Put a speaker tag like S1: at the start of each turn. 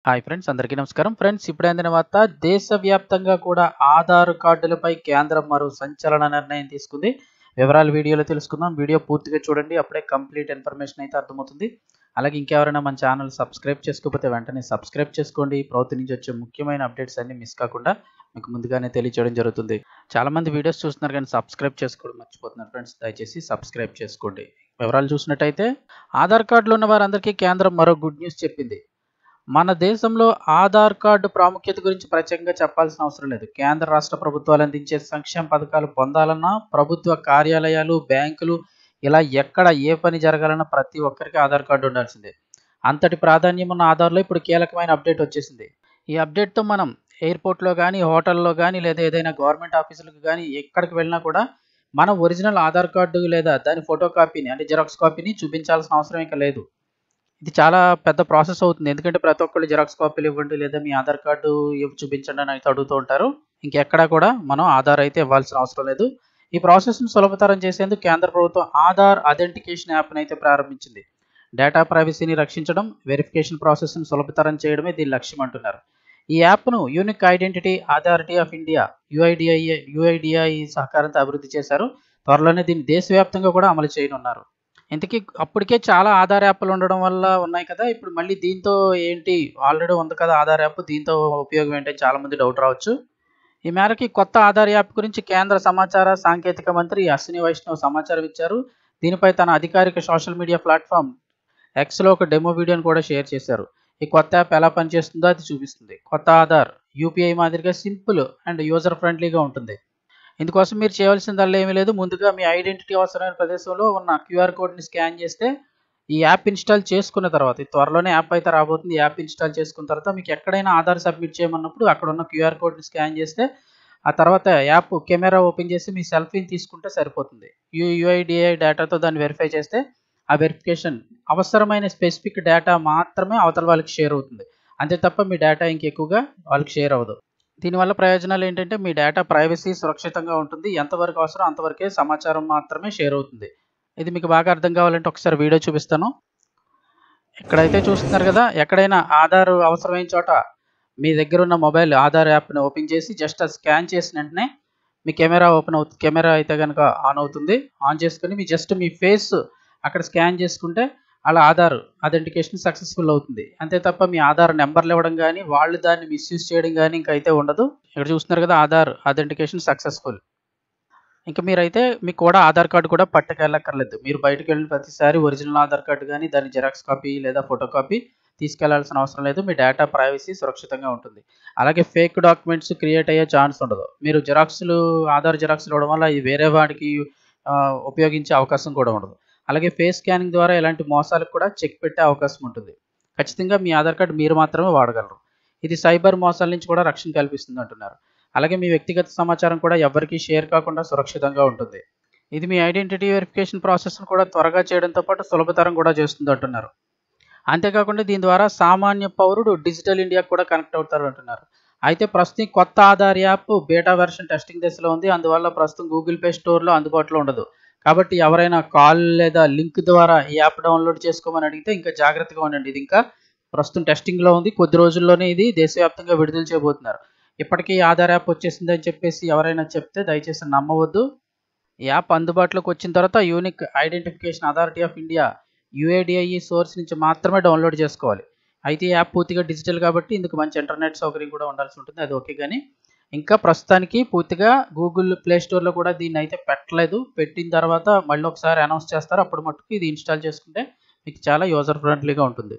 S1: Hi friends, అందరికీ నమస్కారం. Friends, ఇప్పుడే అందిన వార్త. దేశవ్యాప్తంగా కూడా ఆధార్ కార్డులపై కేంద్రం మరో సంచలన నిర్ణయం తీసుకుంది. వివరాలు వీడియోలో తెలుసుకుందాం. వీడియో పూర్తిగా చూడండి, అప్పుడే కంప్లీట్ ఇన్ఫర్మేషన్ అయితే అర్థమవుతుంది. అలాగే ఇంకెవరైనా మన ఛానల్ సబ్స్క్రైబ్ చేసుకోకపోతే వెంటనే సబ్స్క్రైబ్ చేసుకోండి. ప్రభుత్వం నుంచి వచ్చే ముఖ్యమైన అప్డేట్స్ అన్ని మిస్ కాకుండా మీకు ముందుగానే తెలియజేయడం జరుగుతుంది. చాలామంది వీడియోస్ చూస్తున్నారు కానీ సబ్స్క్రైబ్ చేసుకోవడం మర్చిపోతున్నారు. ఫ్రెండ్స్, దయచేసి సబ్స్క్రైబ్ చేసుకోండి. వివరాలు చూసినట్టయితే, ఆధార్ కార్డులు ఉన్న వారందరికీ కేంద్రం మరో గుడ్ న్యూస్ చెప్పింది. మన దేశంలో ఆధార్ కార్డు ప్రాముఖ్యత గురించి ప్రత్యేకంగా చెప్పాల్సిన అవసరం లేదు. కేంద్ర రాష్ట్ర ప్రభుత్వాలు అందించే సంక్షేమ పథకాలు పొందాలన్నా, ప్రభుత్వ కార్యాలయాలు, బ్యాంకులు ఇలా ఎక్కడ ఏ పని జరగాలన్నా ప్రతి ఒక్కరికి ఆధార్ కార్డు ఉండాల్సిందే. అంతటి ప్రాధాన్యం ఉన్న ఆధార్లో ఇప్పుడు కీలకమైన అప్డేట్ వచ్చేసింది. ఈ అప్డేట్తో మనం ఎయిర్పోర్ట్లో కానీ, హోటల్లో కానీ, లేదా ఏదైనా గవర్నమెంట్ ఆఫీసులకు కానీ ఎక్కడికి వెళ్ళినా కూడా మనం ఒరిజినల్ ఆధార్ కార్డు లేదా దాని ఫోటో కాపీని అంటే జిరాక్స్ కాపీని చూపించాల్సిన అవసరం ఇంకా లేదు. ఇది చాలా పెద్ద ప్రాసెస్ అవుతుంది. ఎందుకంటే ప్రతి ఒక్కళ్ళు జిరాక్స్ కాపీలు ఇవ్వండి లేదా మీ ఆధార్ కార్డు చూపించండి అని అయితే అడుగుతూ ఉంటారు. ఇంకెక్కడా కూడా మనం ఆధార్ అయితే ఇవ్వాల్సిన అవసరం లేదు. ఈ ప్రాసెస్ను సులభతరం చేసేందుకు కేంద్ర ప్రభుత్వం ఆధార్ అథెంటికేషన్ యాప్ని అయితే ప్రారంభించింది. డేటా ప్రైవసీని రక్షించడం, వెరిఫికేషన్ ప్రాసెస్ను సులభతరం చేయడమే దీని లక్ష్యం అంటున్నారు. ఈ యాప్ను unique identity authority of India యుఐడిఐ సహకారంతో అభివృద్ధి చేశారు. త్వరలోనే దీన్ని దేశవ్యాప్తంగా కూడా అమలు చేయనున్నారు. ఇంతకీ అప్పటికే చాలా ఆధార్ యాప్లు ఉండడం వల్ల ఉన్నాయి కదా, ఇప్పుడు మళ్ళీ దీంతో ఏంటి, ఆల్రెడీ ఉంది కదా ఆధార్ యాప్, దీంతో ఉపయోగం ఏంటని చాలామంది డౌట్ రావచ్చు. ఈ మేరకి కొత్త ఆధార్ యాప్ గురించి కేంద్ర సమాచార సాంకేతిక మంత్రి అశ్విని వైష్ణవ్ సమాచారం ఇచ్చారు. దీనిపై తన అధికారిక సోషల్ మీడియా ప్లాట్ఫామ్ ఎక్స్లో ఒక డెమో వీడియోని కూడా షేర్ చేశారు. ఈ కొత్త యాప్ ఎలా పనిచేస్తుందో అది చూపిస్తుంది. కొత్త ఆధార్ యూపీఐ మాదిరిగా సింపుల్ అండ్ యూజర్ ఫ్రెండ్లీగా ఉంటుంది. ఇందుకోసం మీరు చేయవలసిందల్లా ఏమీ లేదు. ముందుగా మీ ఐడెంటిటీ అవసరమైన ప్రదేశంలో ఉన్న క్యూఆర్ కోడ్ని స్కాన్ చేస్తే ఈ యాప్ ఇన్స్టాల్ చేసుకున్న తర్వాత, త్వరలోనే యాప్ అయితే రాబోతుంది. యాప్ ఇన్స్టాల్ చేసుకున్న తర్వాత మీకు ఎక్కడైనా ఆధార్ సబ్మిట్ చేయమన్నప్పుడు అక్కడ ఉన్న క్యూఆర్ కోడ్ని స్కాన్ చేస్తే ఆ తర్వాత యాప్ కెమెరా ఓపెన్ చేసి మీ సెల్ఫీని తీసుకుంటే సరిపోతుంది. యుఐడిఐ డేటాతో దాన్ని వెరిఫై చేస్తే ఆ వెరిఫికేషన్ అవసరమైన స్పెసిఫిక్ డేటా మాత్రమే అవతల వాళ్ళకి షేర్ అవుతుంది. అంతే తప్ప మీ డేటా ఇంకెక్కువగా వాళ్ళకి షేర్ అవ్వదు. దీనివల్ల ప్రయోజనాలు ఏంటంటే మీ డేటా ప్రైవసీ సురక్షితంగా ఉంటుంది. ఎంతవరకు అవసరం అంతవరకే సమాచారం మాత్రమే షేర్ అవుతుంది. ఇది మీకు బాగా అర్థం కావాలంటే ఒకసారి వీడియో చూపిస్తాను. ఇక్కడైతే చూస్తున్నారు కదా, ఎక్కడైనా ఆధార్ అవసరమైన చోట మీ దగ్గర ఉన్న మొబైల్ ఆధార్ యాప్ని ఓపెన్ చేసి జస్ట్ స్కాన్ చేసిన వెంటనే మీ కెమెరా ఓపెన్ అవుతుంది. కెమెరా అయితే కనుక ఆన్ అవుతుంది. ఆన్ చేసుకుని మీ ఫేస్ అక్కడ స్కాన్ చేసుకుంటే అలా ఆధార్ అథెంటికేషన్ సక్సెస్ఫుల్ అవుతుంది. అంతే తప్ప మీ ఆధార్ నెంబర్లు ఇవ్వడం కానీ, వాళ్ళు దాన్ని మిస్యూజ్ చేయడం కానీ ఇంకైతే ఉండదు. ఇక్కడ చూస్తున్నారు కదా, ఆధార్ అథెంటికేషన్ సక్సెస్ఫుల్. ఇంకా మీరైతే మీకు కూడా ఆధార్ కార్డు కూడా పట్టుకెళ్ళక్కర్లేదు. మీరు బయటకు వెళ్ళిన ప్రతిసారి ఒరిజినల్ ఆధార్ కార్డు కానీ, దాని జిరాక్స్ కాపీ లేదా ఫోటో కాపీ తీసుకెళ్లాల్సిన అవసరం లేదు. మీ డేటా ప్రైవసీ సురక్షితంగా ఉంటుంది. అలాగే ఫేక్ డాక్యుమెంట్స్ క్రియేట్ అయ్యే ఛాన్స్ ఉండదు. మీరు ఆధార్ జిరాక్స్లు ఇవ్వడం వల్ల ఇది వేరే వాడికి ఉపయోగించే అవకాశం కూడా ఉండదు. అలాగే ఫేస్ స్కానింగ్ ద్వారా ఎలాంటి మోసాలకు కూడా చెక్ పెట్టే అవకాశం ఉంటుంది. ఖచ్చితంగా మీ ఆధార్ కార్డు మీరు మాత్రమే వాడగలరు. ఇది సైబర్ మోసాల నుంచి కూడా రక్షణ కల్పిస్తుంది అంటున్నారు. అలాగే మీ వ్యక్తిగత సమాచారం కూడా ఎవరికీ షేర్ కాకుండా సురక్షితంగా ఉంటుంది. ఇది మీ ఐడెంటిటీ వెరిఫికేషన్ ప్రాసెస్ను కూడా త్వరగా చేయడంతో పాటు సులభతరం కూడా చేస్తుంది అంటున్నారు. అంతేకాకుండా దీని ద్వారా సామాన్య పౌరుడు డిజిటల్ ఇండియాకు కూడా కనెక్ట్ అవుతారు అంటున్నారు. అయితే ప్రస్తుతం కొత్త ఆధార్ యాప్ బేటా వెర్షన్ టెస్టింగ్ దశలో ఉంది. అందువల్ల ప్రస్తుతం గూగుల్ ప్లే స్టోర్లో అందుబాటులో ఉండదు. కాబట్టి ఎవరైనా కాల్ లేదా లింక్ ద్వారా ఈ యాప్ డౌన్లోడ్ చేసుకోమని అడిగితే ఇంకా జాగ్రత్తగా ఉండండి. ఇది ఇంకా ప్రస్తుతం టెస్టింగ్లో ఉంది. కొద్ది రోజుల్లోనే ఇది దేశవ్యాప్తంగా విడుదల చేయబోతున్నారు. ఇప్పటికీ ఆధార్ యాప్ వచ్చేసిందని చెప్పేసి ఎవరైనా చెప్తే దయచేసి నమ్మవద్దు. ఈ యాప్ అందుబాటులోకి వచ్చిన తర్వాత unique identification authority of India యుఐడిఐ source నుంచి మాత్రమే డౌన్లోడ్ చేసుకోవాలి. అయితే ఈ యాప్ పూర్తిగా డిజిటల్ కాబట్టి ఇందుకు మంచి ఇంటర్నెట్ సౌకర్యం కూడా ఉండాల్సి ఉంటుంది. అది ఓకే, కానీ ఇంకా ప్రస్తుతానికి పూర్తిగా గూగుల్ ప్లే స్టోర్లో కూడా దీన్ని అయితే పెట్టలేదు. పెట్టిన తర్వాత మళ్ళీ ఒకసారి అనౌన్స్ చేస్తారు. అప్పుడు మట్టుకు ఇది ఇన్స్టాల్ చేసుకుంటే మీకు చాలా యూజర్ ఫ్రెండ్లీగా ఉంటుంది.